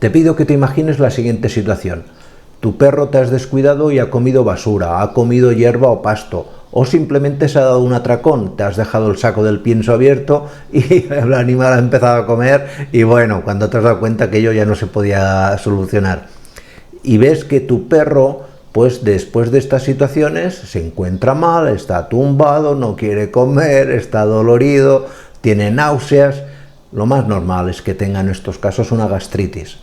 Te pido que te imagines la siguiente situación. Tu perro te has descuidado y ha comido basura, ha comido hierba o pasto, o simplemente se ha dado un atracón, te has dejado el saco del pienso abierto y el animal ha empezado a comer y bueno, cuando te has dado cuenta que ello ya no se podía solucionar. Y ves que tu perro, pues después de estas situaciones, se encuentra mal, está tumbado, no quiere comer, está dolorido, tiene náuseas. Lo más normal es que tenga en estos casos una gastritis.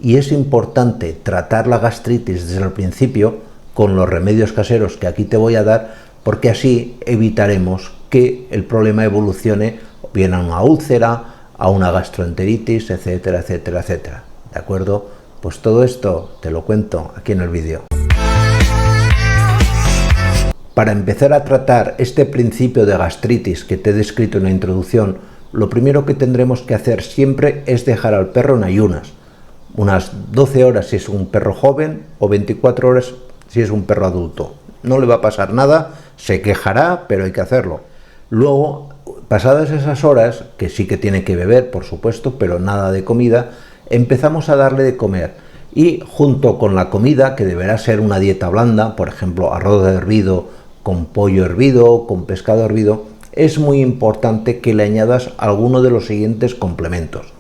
Y es importante tratar la gastritis desde el principio con los remedios caseros que aquí te voy a dar, porque así evitaremos que el problema evolucione bien a una úlcera, a una gastroenteritis, etcétera, etcétera, etcétera. ¿De acuerdo? Pues todo esto te lo cuento aquí en el vídeo. Para empezar a tratar este principio de gastritis que te he descrito en la introducción, lo primero que tendremos que hacer siempre es dejar al perro en ayunas. Unas 12 horas si es un perro joven o 24 horas si es un perro adulto. No le va a pasar nada, se quejará, pero hay que hacerlo. Luego, pasadas esas horas, que sí que tiene que beber, por supuesto, pero nada de comida, empezamos a darle de comer. Y junto con la comida, que deberá ser una dieta blanda, por ejemplo, arroz hervido con pollo hervido, con pescado hervido, es muy importante que le añadas alguno de los siguientes complementos.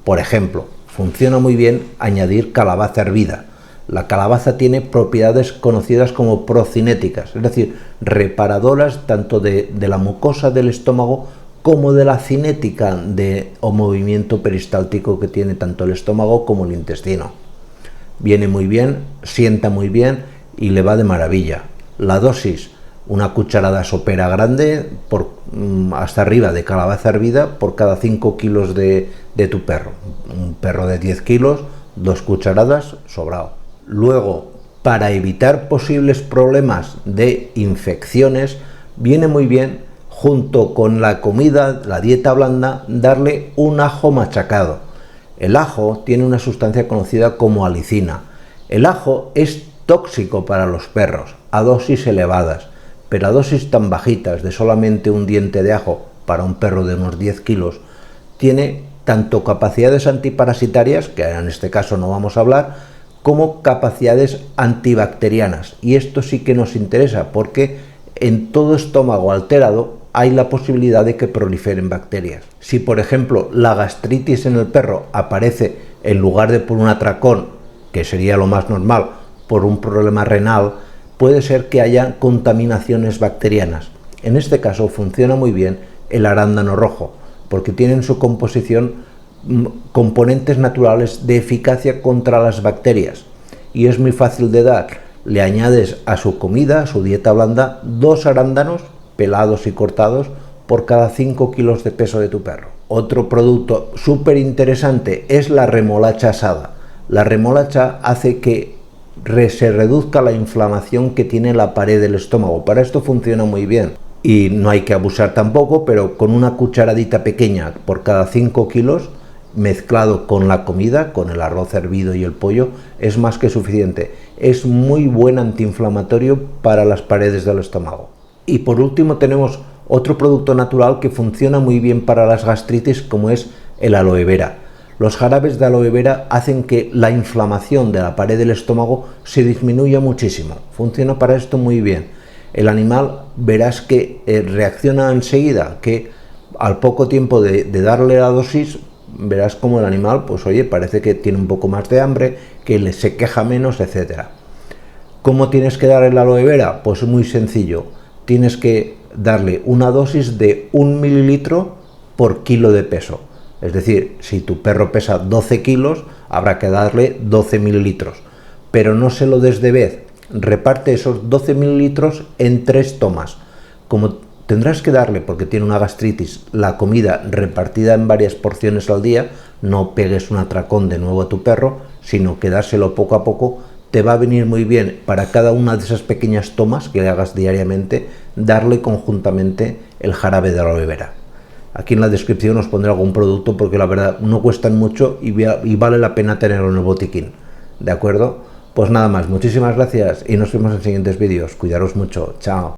Por ejemplo, funciona muy bien añadir calabaza hervida. La calabaza tiene propiedades conocidas como procinéticas, es decir, reparadoras tanto de la mucosa del estómago como de la cinética o movimiento peristáltico que tiene tanto el estómago como el intestino. Viene muy bien, sienta muy bien y le va de maravilla. La dosis, una cucharada sopera grande hasta arriba de calabaza hervida por cada 5 kilos de tu perro. Un perro de 10 kilos, 2 cucharadas, sobrado. Luego, para evitar posibles problemas de infecciones, viene muy bien, junto con la comida, la dieta blanda, darle un ajo machacado. El ajo tiene una sustancia conocida como alicina. El ajo es tóxico para los perros, a dosis elevadas, pero a dosis tan bajitas de solamente un diente de ajo para un perro de unos 10 kilos, tiene tanto capacidades antiparasitarias, que en este caso no vamos a hablar, como capacidades antibacterianas. Y esto sí que nos interesa, porque en todo estómago alterado hay la posibilidad de que proliferen bacterias. Si, por ejemplo, la gastritis en el perro aparece en lugar de por un atracón, que sería lo más normal, por un problema renal, puede ser que haya contaminaciones bacterianas. En este caso funciona muy bien el arándano rojo, porque tiene en su composición componentes naturales de eficacia contra las bacterias y es muy fácil de dar. Le añades a su comida, a su dieta blanda, 2 arándanos pelados y cortados por cada 5 kilos de peso de tu perro. Otro producto súper interesante es la remolacha asada. La remolacha hace que se reduzca la inflamación que tiene la pared del estómago. Para esto funciona muy bien y no hay que abusar tampoco, pero con una cucharadita pequeña por cada 5 kilos mezclado con la comida, con el arroz hervido y el pollo, es más que suficiente. Es muy buen antiinflamatorio para las paredes del estómago. Y por último tenemos otro producto natural que funciona muy bien para las gastritis, como es el aloe vera. Los jarabes de aloe vera hacen que la inflamación de la pared del estómago se disminuya muchísimo. Funciona para esto muy bien. El animal verás que reacciona enseguida, que al poco tiempo de darle la dosis, verás como el animal, pues oye, parece que tiene un poco más de hambre, que se queja menos, etcétera. ¿Cómo tienes que dar el aloe vera? Pues muy sencillo. Tienes que darle una dosis de 1 mililitro por kilo de peso. Es decir, si tu perro pesa 12 kilos, habrá que darle 12 mililitros. Pero no se lo des de vez. Reparte esos 12 mililitros en 3 tomas. Como tendrás que darle, porque tiene una gastritis, la comida repartida en varias porciones al día, no pegues un atracón de nuevo a tu perro, sino que dárselo poco a poco, te va a venir muy bien para cada una de esas pequeñas tomas que le hagas diariamente, darle conjuntamente el jarabe de aloe vera. Aquí en la descripción os pondré algún producto porque la verdad no cuestan mucho y vale la pena tenerlo en el botiquín. ¿De acuerdo? Pues nada más, muchísimas gracias y nos vemos en siguientes vídeos. Cuidaros mucho. Chao.